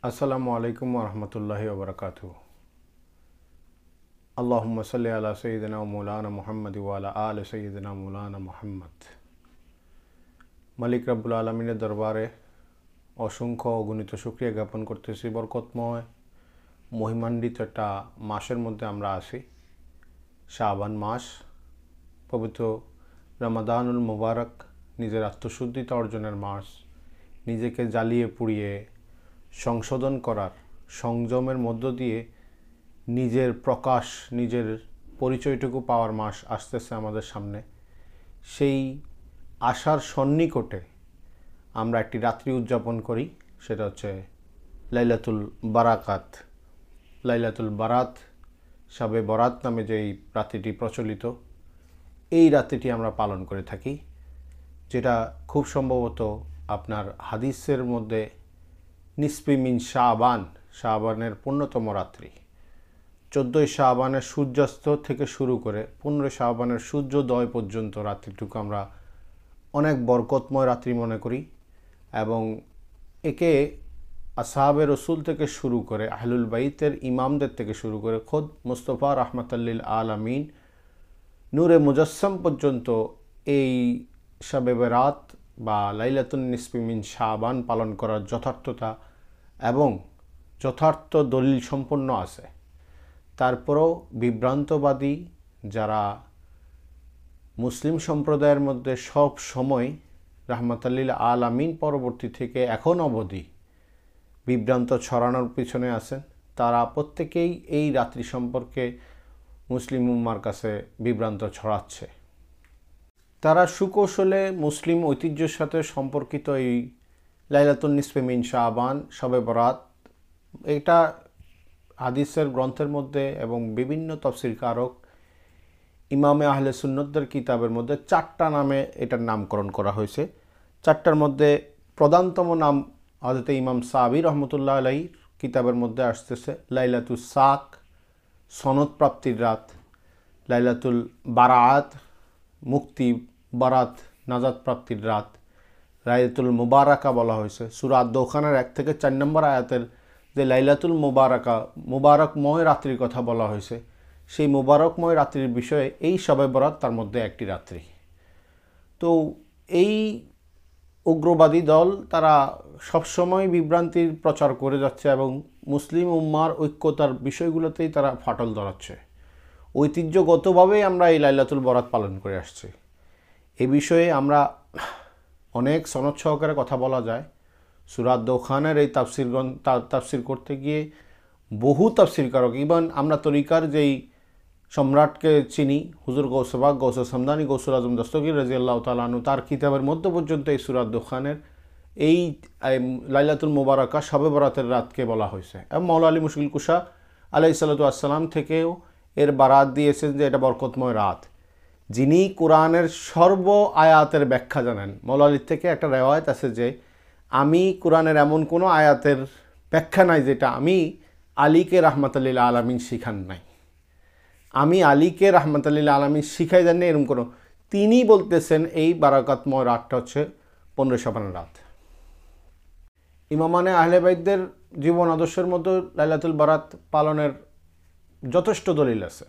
আসসালামু আলাইকুম ওরহমতুল্লাহি ওবরাকাতুহু। আল্লাহুম্মা সাল্লি আলা সাইয়্যিদিনা ওয়া মাওলানা মুহাম্মদ ওয়া আলা আলি সাইয়্যিদিনা মাওলানা মুহাম্মদ। মালিক রাব্বুল আলামিনের দরবারে অসংখ্য অগণিত শুকরিয়া জ্ঞাপন করতেছি। বরকতময় মহিমান্বিত একটা মাসের মধ্যে আমরা আছি, শাবান মাস, পবিত্র রমাদানুল মুবারক, নিজের আত্মশুদ্ধিতা অর্জনের মাস, নিজেকে জ্বালিয়ে পুড়িয়ে সংশোধন করার, সংযমের মধ্য দিয়ে নিজের প্রকাশ, নিজের পরিচয়টুকু পাওয়ার মাস আসতেছে আমাদের সামনে। সেই আশার সন্নিকটে আমরা একটি রাত্রি উদযাপন করি, সেটা হচ্ছে লাইলাতুল বারাকাত, লাইলাতুল বারাত, শাবে বরাত নামে যেই রাত্রিটি প্রচলিত, এই রাত্রিটি আমরা পালন করে থাকি, যেটা খুব সম্ভবত আপনার হাদিসের মধ্যে নিসফি মিন শাবান, শাবানের পূর্ণতম রাত্রি, 14 শাবানের সূর্যাস্ত থেকে শুরু করে 15 শাবানের সূর্যোদয় পর্যন্ত রাত্রিটুকু আমরা অনেক বরকতময় রাত্রি মনে করি। এবং একে আসহাবে রসুল থেকে শুরু করে আহলুল বাইতের ইমামদের থেকে শুরু করে খোদ মুস্তফা রাহমাতুল্লিল আলামিন নূরে মুজাসসাম পর্যন্ত এই শাবে বরাত বা লাইলাতুন নিসফি মিন শাবান পালন করার যথার্থতা এবং যথার্থ দলিল সম্পন্ন আছে। তারপরও বিভ্রান্তবাদী যারা মুসলিম সম্প্রদায়ের মধ্যে সব সময় রাহমাতুল্লিল আলামিন পরবর্তী থেকে এখন অবধি বিভ্রান্ত ছড়ানোর পিছনে আছেন, তারা প্রত্যেকেই এই রাত্রি সম্পর্কে মুসলিম উম্মার কাছে বিভ্রান্ত ছড়াচ্ছে। তারা সুকৌশলে মুসলিম ঐতিহ্যের সাথে সম্পর্কিত এই লাইলাতুন নিসফি মিন শাবান, শবে বরাত, এটা হাদিসের গ্রন্থের মধ্যে এবং বিভিন্ন তাফসীর কারক ইমামে আহলে সুন্নতদের কিতাবের মধ্যে 4টা নামে এটার নামকরণ করা হয়েছে। 4টার মধ্যে প্রধানতম নাম হযরত ইমাম সাবি রহমতুল্লাহ আলাইহির কিতাবের মধ্যে আসতেছে লাইলাতুস সাক, সনদ প্রাপ্তির রাত, লাইলাতুল বারাত, মুক্তি, বারাত, নাজাত প্রাপ্তির রাত, লাইলাতুল মুবারাকা বলা হয়েছে। সূরা দোখানের 1 থেকে 4 নম্বর আয়াতের যে লাইলাতুল মুবারাকা, মুবারকময় রাত্রির কথা বলা হয়েছে, সেই মুবারকময় রাত্রির বিষয়ে এই শবে বরাত তার মধ্যে একটি রাত্রি। তো এই উগ্রবাদী দল তারা সবসময় বিভ্রান্তির প্রচার করে যাচ্ছে এবং মুসলিম উম্মার ঐক্যতার বিষয়গুলোতেই তারা ফাটল ধরাচ্ছে। ঐতিহ্যগতভাবেই আমরা এই লাইলাতুল বরাত পালন করে আসছি। এ বিষয়ে আমরা অনেক সনদ সহকারে কথা বলা যায়। সূরা দোখানের এই তাফসির করতে গিয়ে বহু তাফসিরকারক, ইভেন আমরা তরিকার যেই সম্রাটকে চিনি, হুজুর গৌসবাগ গৌসুল সামদানি গৌসুল আজম দস্তগীর রাদিয়াল্লাহু তাআলা আনহু, তার কিতাবের মধ্যে পর্যন্ত এই সূরা দোখানের এই লাইলাতুল মুবারাকা শবে বরাতের রাতকে বলা হয়েছে। এবং মাওলা আলী মুশকিল কুশা আলাইহিস সালাতু ওয়াসসালাম থেকেও এর বারাত দিয়েছেন যে এটা বরকতময় রাত। যিনি কোরআনের সর্ব আয়াতের ব্যাখ্যা জানেন, মাওলা আলীর থেকে একটা রেওয়ায়েত আছে যে আমি কোরআনের এমন কোনো আয়াতের ব্যাখ্যা নাই যেটা আমি আলীকে রাহমাতুল্লিল আলামিন শিখান নাই, আমি আলীকে রাহমাতুল্লিল আলামিন শিখাই দেন না, এরকম কোনো। তিনি বলতেছেন এই বারাকাতময় রাতটা হচ্ছে 15 শাবানের রাত। ইমামানে আহলে বাইতদের জীবন আদর্শের মধ্যে লাইলাতুল বারাত পালনের যথেষ্ট দলিল আছে।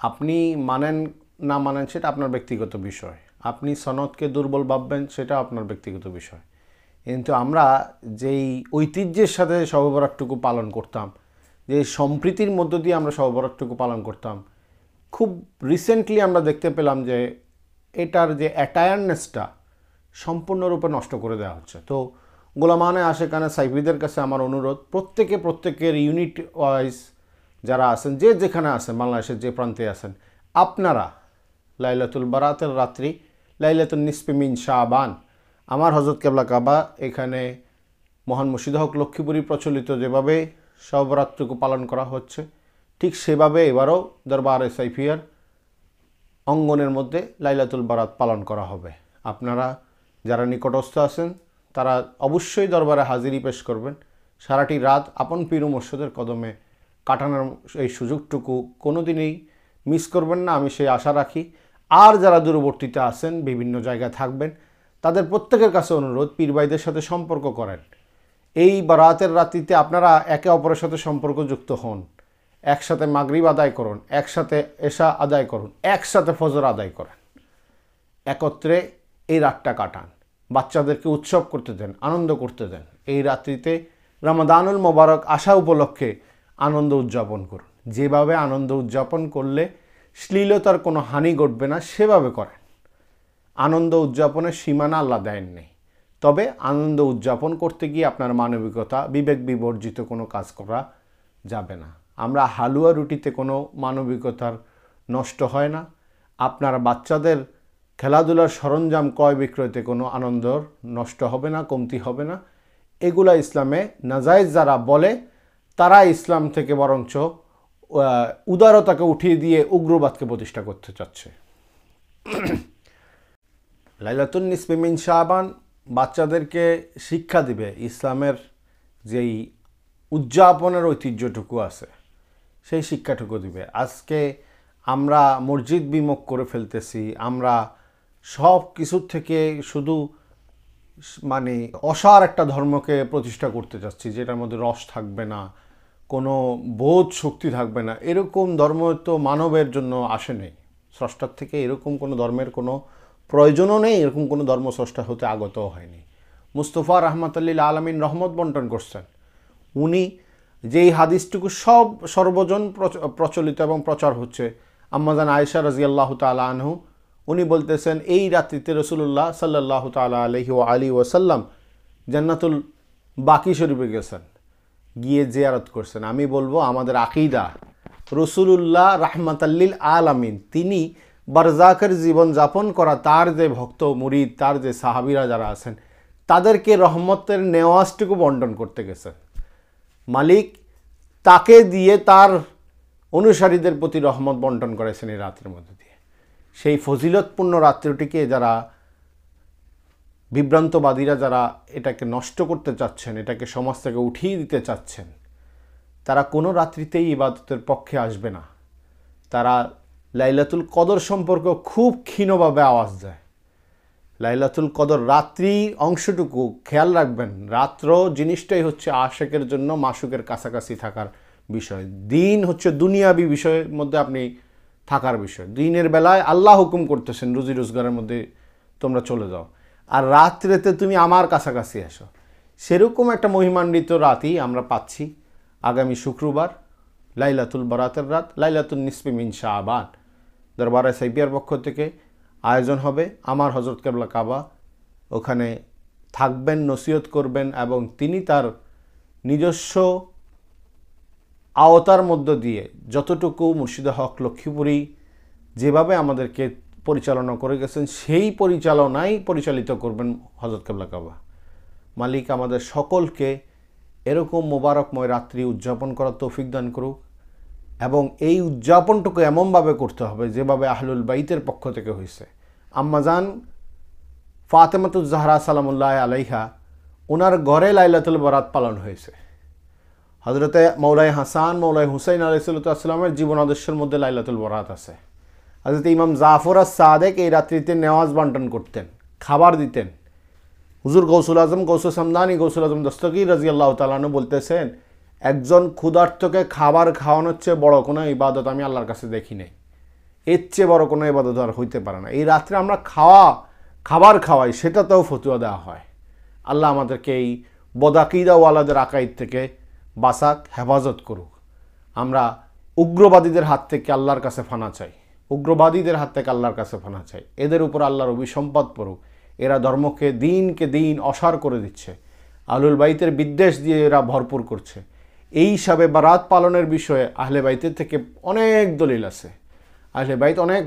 আপনি মানেন না মানেন সেটা আপনার ব্যক্তিগত বিষয়, আপনি সনদকে দুর্বল ভাববেন সেটা আপনার ব্যক্তিগত বিষয়। কিন্তু আমরা যেই ঐতিহ্যের সাথে শবে বরাতটুকু পালন করতাম, যে সম্প্রীতির মধ্য দিয়ে আমরা শবে বরাতটুকু পালন করতাম, খুব রিসেন্টলি আমরা দেখতে পেলাম যে এটার যে অ্যাটায়ারনেসটা সম্পূর্ণরূপে নষ্ট করে দেওয়া হচ্ছে। তো গোলামানে আশেকানে সাইফিদের কাছে আমার অনুরোধ, প্রত্যেকের ইউনিট ওয়াইজ যারা আছেন, যে যেখানে আছেন, বাংলাদেশের যে প্রান্তে আছেন, আপনারা লাইলাতুল বারাতের রাত্রি, লাইলাতুন নিসফি মিন শাবান, আমার হযরত কেবলা কাবা এখানে মহান মুর্শিদ হক লক্ষ্মীপুরী প্রচলিত যেভাবে শবে বরাতটুকু পালন করা হচ্ছে, ঠিক সেভাবে এবারও দরবারে সাইফিয়ার অঙ্গনের মধ্যে লাইলাতুল বারাত পালন করা হবে। আপনারা যারা নিকটস্থ আছেন তারা অবশ্যই দরবারে হাজিরি পেশ করবেন। সারাটি রাত আপন পীর ও মুর্শিদের কদমে কাটানোর এই সুযোগটুকু কোনো দিনই মিস করবেন না, আমি সেই আশা রাখি। আর যারা দূরবর্তীতে আছেন, বিভিন্ন জায়গায় থাকবেন, তাদের প্রত্যেকের কাছে অনুরোধ, পীর ভাইদের সাথে সম্পর্ক করেন। এই বারাতের রাত্রিতে আপনারা একে অপরের সাথে সম্পর্কযুক্ত হন, একসাথে মাগরিব আদায় করুন, একসাথে এশা আদায় করুন, একসাথে ফজর আদায় করেন, একত্রে এই রাতটা কাটান, বাচ্চাদেরকে উৎসব করতে দেন, আনন্দ করতে দেন। এই রাত্রিতে রমাদানুল মোবারক আসা উপলক্ষে আনন্দ উদযাপন করুন। যেভাবে আনন্দ উদযাপন করলে শ্লীলতার কোনো হানি ঘটবে না সেভাবে করেন। আনন্দ উদযাপনের সীমানা আল্লাহ দেননি, তবে আনন্দ উদযাপন করতে গিয়ে আপনার মানবিকতা, বিবেক বিবর্জিত কোনো কাজ করা যাবে না। আমরা হালুয়া রুটিতে কোনো মানবিকতার নষ্ট হয় না। আপনার বাচ্চাদের খেলাধুলার সরঞ্জাম ক্রয় বিক্রয়তে কোনো আনন্দ নষ্ট হবে না, কমতি হবে না। এগুলা ইসলামে নাজায়েজ যারা বলে তারা ইসলাম থেকে বরঞ্চ উদারতাকে উঠিয়ে দিয়ে উগ্রবাদকে প্রতিষ্ঠা করতে চাচ্ছে। লাইলাতুন নিসফি মিন শাবান বাচ্চাদেরকে শিক্ষা দিবে ইসলামের যেই উদযাপনের ঐতিহ্যটুকু আছে সেই শিক্ষাটুকু দিবে। আজকে আমরা মসজিদ বিমুখ করে ফেলতেছি, আমরা সব কিছুর থেকে শুধু মানে অসার একটা ধর্মকে প্রতিষ্ঠা করতে চাচ্ছি, যেটার মধ্যে রস থাকবে না, কোনো বোধ শক্তি থাকবে না। এরকম ধর্ম তো মানবের জন্য আসে নেই, স্রষ্টার থেকে এরকম কোনো ধর্মের কোনো প্রয়োজনও নেই, এরকম কোনো ধর্ম স্রষ্টা হতে আগতও হয়নি। মুস্তফা রহমতুল্লিল আলমিন রহমত বন্টন করছেন। উনি যেই হাদিসটুকু সর্বজন প্রচলিত এবং প্রচার হচ্ছে, আম্মাজান আয়েশা রাজিয়াল্লাহু তাআলা আনহু উনি বলতেছেন এই রাত্রিতে রাসূলুল্লাহ সাল্লাল্লাহু তাআলা আলাইহি ওয়া আলিহি ওয়াসাল্লাম জান্নাতুল বাকি শরীফে গেছেন, গিয়ে জিয়ারত করছেন। আমি বলবো আমাদের আকীদা রাসূলুল্লাহ রাহমাতাল্লিল আলামিন তিনি বারজাকের জীবন যাপন করা তার যে ভক্ত মুরিদ, তার যে সাহাবীরা যারা আছেন তাদেরকে রহমতের নেওয়াজটুকু বন্টন করতে গেছেন। মালিক তাকে দিয়ে তার অনুসারীদের প্রতি রহমত বন্টন করেছেন এই রাতের মধ্যে দিয়ে। সেই ফজিলতপূর্ণ রাত্রিটিকে যারা বিভ্রান্তবাদীরা যারা এটাকে নষ্ট করতে চাচ্ছেন, এটাকে সমাজ থেকে উঠিয়ে দিতে চাচ্ছেন, তারা কোনো রাত্রিতেই ইবাদতের পক্ষে আসবে না। তারা লাইলাতুল কদর সম্পর্কে খুব ক্ষীণভাবে আওয়াজ দেয়। লাইলাতুল কদর রাত্রি অংশটুকু খেয়াল রাখবেন, রাত্র জিনিসটাই হচ্ছে আশেকের জন্য মাসুকের কাছাকাছি থাকার বিষয়। দিন হচ্ছে দুনিয়াবি বিষয়ের মধ্যে আপনি থাকার বিষয়। দিনের বেলায় আল্লাহ হুকুম করতেছেন রুজি রোজগারের মধ্যে তোমরা চলে যাও, আর রাত্রেতে তুমি আমার কাছাকাছি আসো। সেরকম একটা মহিমান্বিত রাতই আমরা পাচ্ছি আগামী শুক্রবার, লাইলাতুল বরাতের রাত, লাইলাতুন নিসফি মিন শাবান। দরবারে সাইপিয়ার পক্ষ থেকে আয়োজন হবে, আমার হযরত কেবলা কাবা ওখানে থাকবেন, নসিহত করবেন এবং তিনি তার নিজস্ব আওতার মধ্য দিয়ে যতটুকু মুর্শিদে হক লক্ষ্মীপুরী যেভাবে আমাদেরকে পরিচালনা করে গেছেন সেই পরিচালনাই পরিচালিত করবেন হযরত কেবলা কাবা। মালিক আমাদের সকলকে এরকম মোবারকময় রাত্রি উদযাপন করার তৌফিক দান করুক, এবং এই উদযাপনটুকু এমনভাবে করতে হবে যেভাবে আহলুল বাইতের পক্ষ থেকে হয়েছে। আম্মাজান ফাতেমাতুজ জাহরা সালামুল্লাহ আলাইহা ওনার ঘরে লাইলাতুল বরাত পালন হয়েছে। হজরতে মৌলাই হাসান মৌলাই হুসাইন আলাইহিসসালামের জীবন আদর্শের মধ্যে লাইলাতুল বরাত আছে। হজরত ইমাম জাফর আস-সাদেক এই রাত্রিতে নেওয়াজ বন্টন করতেন, খাবার দিতেন। হুজুর গৌসুল আজম গৌসুল সামদানি গৌসুল আজম দস্তগীর রাদিয়াল্লাহু তাআলা আনহু বলতেছেন, একজন ক্ষুধার্তকে খাবার খাওয়ানোর চেয়ে বড় কোনো ইবাদত আমি আল্লাহর কাছে দেখি নাই। এর চেয়ে বড় কোনো ইবাদত আর হইতে পারে না। এই রাত্রে আমরা খাবার খাওয়াই, সেটাতেও ফতুয়া দেওয়া হয়। আল্লাহ আমাদেরকে এই বদাকিদাওয়ালাদের আকাইদ থেকে বাসাক, হেফাজত করুক। আমরা উগ্রবাদীদের হাত থেকে আল্লাহর কাছে ফানা চাই, উগ্রবাদীদের হাত থেকে আল্লাহর কাছে ফানা চাই। এদের উপর আল্লাহর অভিসম্পাদ পড়ুক। এরা ধর্মকে দিনকে দিন অসার করে দিচ্ছে, আহলুল বাইতের বিদ্বেষ দিয়ে এরা ভরপুর করছে। এই হিসাবে বারাত পালনের বিষয়ে আহলে বাইতের থেকে অনেক দলিল আছে। আহলে বাইত অনেক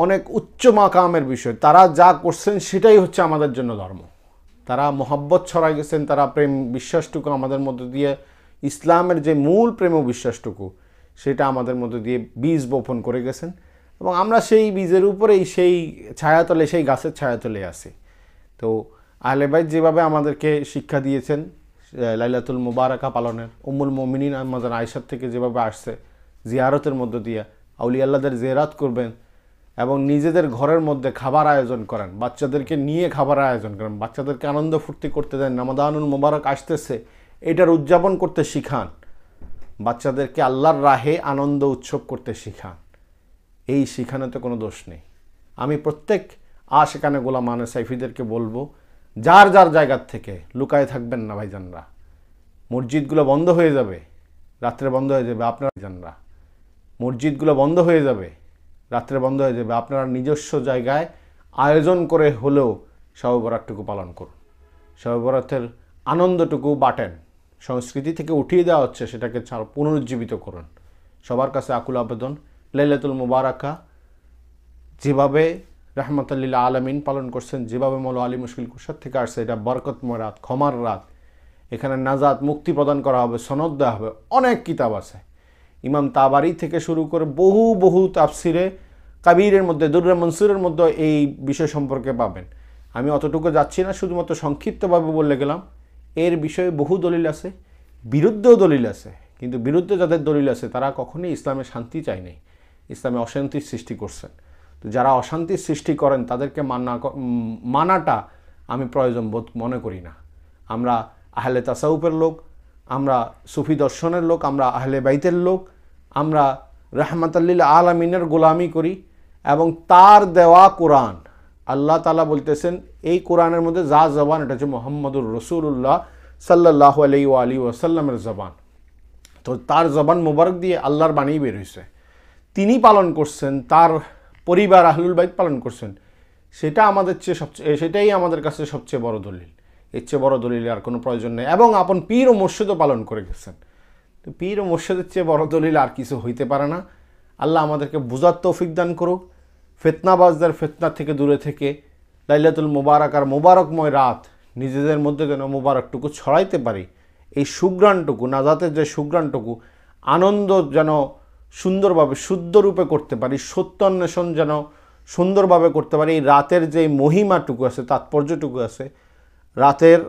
অনেক উচ্চ মাকামের বিষয়, তারা যা করছেন সেটাই হচ্ছে আমাদের জন্য ধর্ম। তারা মোহাব্বত ছড়াই গেছেন, তারা প্রেম বিশ্বাসটুকু আমাদের মধ্যে দিয়ে, ইসলামের যে মূল প্রেম ও বিশ্বাসটুকু সেটা আমাদের মধ্যে দিয়ে বীজ বপন করে গেছেন, এবং আমরা সেই বীজের উপরেই সেই ছায়াতলে, সেই গাছের ছায়াতলে আছি। তো আহলে বাইত যেভাবে আমাদেরকে শিক্ষা দিয়েছেন লাইলাতুল মুবারাকা পালনের, উম্মুল মুমিনিন আম্মাজান আয়েশার থেকে যেভাবে আসছে জিয়ারতের মধ্য দিয়ে আউলিয়া আল্লাহদের জিয়ারত করবেন, এবং নিজেদের ঘরের মধ্যে খাবার আয়োজন করেন, বাচ্চাদেরকে নিয়ে খাবার আয়োজন করেন, বাচ্চাদেরকে আনন্দ ফুর্তি করতে দেন। রমাদানুল মোবারক আসতেছে, এটার উদযাপন করতে শিখান, বাচ্চাদেরকে আল্লাহর রাহে আনন্দ উৎসব করতে শিখান। এই শিখানোতে কোনো দোষ নেই। আমি প্রত্যেক আশিকানে গোলাম আনে সাইফিদেরকে বলবো, যার যার জায়গার থেকে লুকায় থাকবেন না ভাইজানরা। মসজিদগুলো বন্ধ হয়ে যাবে, রাত্রে বন্ধ হয়ে যাবে, আপনারা জানরা মসজিদগুলো বন্ধ হয়ে যাবে, রাত্রে বন্ধ হয়ে যাবে, আপনারা নিজস্ব জায়গায় আয়োজন করে হলেও শবে বরাতটুকু পালন করুন। শবে বরাতের আনন্দটুকু বাটেন, সংস্কৃতি থেকে উঠিয়ে দেওয়া হচ্ছে সেটাকে পুনরুজ্জীবিত করুন। সবার কাছে আকুল আবেদন, লাইলাতুল মুবারাকা যেভাবে রাহমাতুল আলামিন পালন করছেন, যেভাবে মৌলা আলী মুশকিল কুশার থেকে আসছে, এটা বরকতময় রাত, ক্ষমার রাত। এখানে নাজাত, মুক্তি প্রদান করা হবে, সনদ দেওয়া হবে। অনেক কিতাব আছে, ইমাম তাবারি থেকে শুরু করে বহু বহু তাফসিরে কাবীরের মধ্যে, দুররে মনসুরের মধ্যে এই বিষয় সম্পর্কে পাবেন। আমি অতটুকু যাচ্ছি না, শুধুমাত্র সংক্ষিপ্তভাবে বলে গেলাম। এর বিষয়ে বহু দলিল আছে, বিরুদ্ধেও দলিল আছে, কিন্তু বিরুদ্ধে যাদের দলিল আছে তারা কখনোই ইসলামে শান্তি চায় নাই, ইসলামে অশান্তির সৃষ্টি করছেন। তো যারা অশান্তির সৃষ্টি করেন তাদেরকে মানাটা আমি প্রয়োজন বোধ মনে করি না। আমরা আহলে তাসাউফের লোক, আমরা সুফি দর্শনের লোক, আমরা আহলে বাইতের লোক, আমরা রাহমাতুল আলামিনের গোলামি করি এবং তার দেওয়া কোরআন, আল্লাহ তাআলা বলতেছেন এই কোরআনের মধ্যে যা জবান, এটা হচ্ছে মুহাম্মদুর রাসূলুল্লাহ সাল্লাল্লাহু আলাইহি ওয়া আলিহি ওয়াসাল্লামের জবান। তো তার জবান মুবারক দিয়ে আল্লাহর বাণী বের হয়েছে, তিনি পালন করছেন, তার পরিবার আহলুল বাইত পালন করছেন। সেটা আমাদের সেটাই আমাদের কাছে সবচেয়ে বড় দলিল। এর চেয়ে বড় দলিল আর কোনো প্রয়োজন নেই। এবং আপন পীর ও মুর্শিদও পালন করে গেছেন। তো পীর ও মুর্শিদের চেয়ে বড় দলিল আর কিছু হইতে পারে না। আল্লাহ আমাদেরকে বুঝার তৌফিক দান করুক, ফিতনাবাজদের ফিতনা থেকে দূরে থেকে লাইলাতুল মুবারাক আর মুবারকময় রাত নিজেদের মধ্যে যেন মুবারকটুকু ছড়াইতে পারি। এই সুগ্রাণটুকু, নাজাতের যে সুগ্রাণটুকু, আনন্দ যেন সুন্দরভাবে শুদ্ধরূপে করতে পারি, সত্য অন্বেষণ যেন সুন্দরভাবে করতে পারি। এই রাতের যে মহিমাটুকু আছে, তাৎপর্যটুকু আছে, রাতের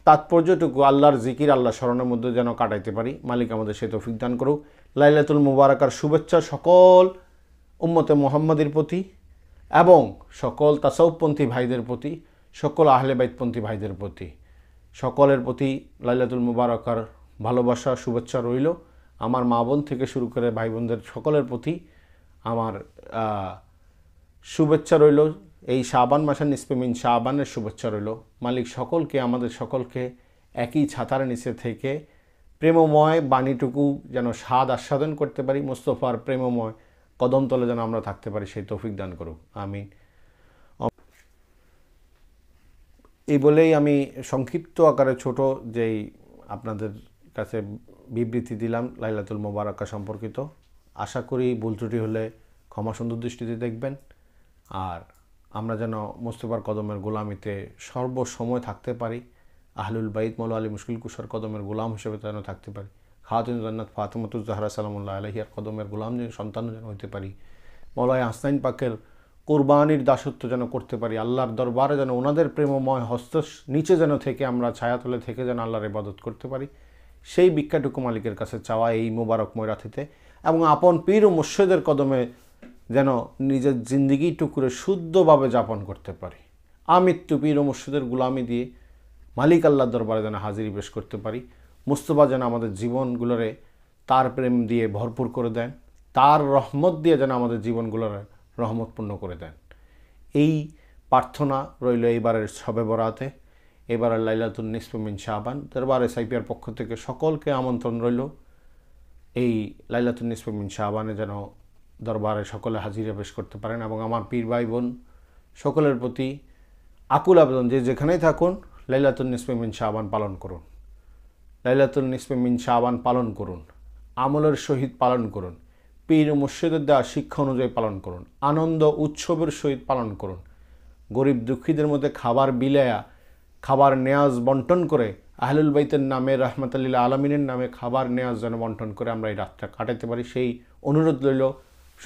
তাৎপর্যটুকু আল্লাহর জিকির, আল্লাহ স্মরণের মধ্যে যেন কাটাইতে পারি। মালিক আমাদের সে তৌফিক দান করুক। লাইলাতুল মুবারাকার শুভেচ্ছা সকল উম্মতে মুহাম্মাদির প্রতি এবং সকল তাসাউফপন্থী ভাইদের প্রতি, সকল আহলে বাইতপন্থী ভাইদের প্রতি, সকলের প্রতি লাইলাতুল মুবারাকার ভালোবাসা, শুভেচ্ছা রইল। আমার মা বোন থেকে শুরু করে ভাই বোনদের সকলের প্রতি আমার শুভেচ্ছা রইল। এই শাবান মাসের নিসফে মিন শাবানের শুভেচ্ছা রইল। মালিক সকলকে, আমাদের সকলকে একই ছাতার নিচে থেকে প্রেমময় বাণীটুকু যেন স্বাদ আস্বাদন করতে পারি, মুস্তফার প্রেমময় কদম তলে যেন আমরা থাকতে পারি, সেই তৌফিক দান করুক, আমিন। এই বলেই আমি সংক্ষিপ্ত আকারে ছোট যেই আপনাদের কাছে বিবৃতি দিলাম লাইলাতুল মুবারাকা সম্পর্কিত। আশা করি ভুল ত্রুটি হলে ক্ষমা সুন্দর দৃষ্টিতে দেখবেন। আর আমরা যেন মুস্তফার কদমের গোলামিতে সর্বসময় থাকতে পারি, আহলুল বাইত মৌলা আলী মুশকিল কুশার কদমের গোলাম হিসেবে যেন থাকতে পারি, খাতুন জান্নাত ফাতেমাতুজ জাহরা সালামুল্লাহ আলাইহার কদমের গোলাম যেন সন্তান যেন হতে পারি, মৌলায় হাসনাইন পাকের কোরবানির দাসত্ব যেন করতে পারি, আল্লাহর দরবারে যেন ওনাদের প্রেমময় হস্ত নিচে যেন থেকে আমরা ছায়াতলে থেকে যেন আল্লাহর ইবাদত করতে পারি, সেই ভিক্ষাটুকু মালিকের কাছে চাওয়া এই মুবারকময় রাতিতে। এবং আপন পীর ও মুর্শিদের কদমে যেন নিজের জিন্দিগিটুকুরে শুদ্ধভাবে যাপন করতে পারি, আমৃত্যু পীর ও মুর্শিদের গুলামি দিয়ে মালিক আল্লাহর দরবারে যেন হাজিরি পেশ করতে পারি। মুস্তফা যেন আমাদের জীবনগুলোরে তার প্রেম দিয়ে ভরপুর করে দেন, তার রহমত দিয়ে যেন আমাদের জীবনগুলোরে রহমতপূর্ণ করে দেন। এই প্রার্থনা রইল এইবারের শবে বরাতে, এবারের লাইলাতুন নিসফে মিন শাবান। দরবারে সাইপিয়ার পক্ষ থেকে সকলকে আমন্ত্রণ রইল এই লাইলাতুন নিসফে মিন শাবানে যেন দরবারে সকলে হাজিরা পেশ করতে পারেন। এবং আমার পীর ভাই বোন সকলের প্রতি আকুল আবেদন, যে যেখানেই থাকুন লাইলাতুন নিসফে মিন শাবান পালন করুন, লাইলাতুল নিসফে মিন শাবান পালন করুন, আমলের সহিত পালন করুন, পীর ও মুর্শিদের দেওয়া শিক্ষা অনুযায়ী পালন করুন, আনন্দ উৎসবের সহিত পালন করুন। গরিব দুঃখীদের মধ্যে খাবার বিলায়া, খাবার নেয়াজ বন্টন করে, আহলুল বাইতের নামে, রাহমাতুল আলামিনের নামে খাবার নেয়াজ যেন বন্টন করে আমরা এই রাতটা কাটাতে পারি, সেই অনুরোধ রইল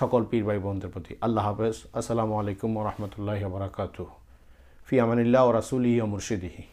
সকল পীর ভাই বোনদের প্রতি। আল্লাহ হাফেজ। আসসালামু আলাইকুম ওয়া রাহমাতুল্লাহি ওয়া বারাকাতুহু। ফি আমানিল্লাহ ওয়া রাসূলিহি ওয়া মুরশিদিহি।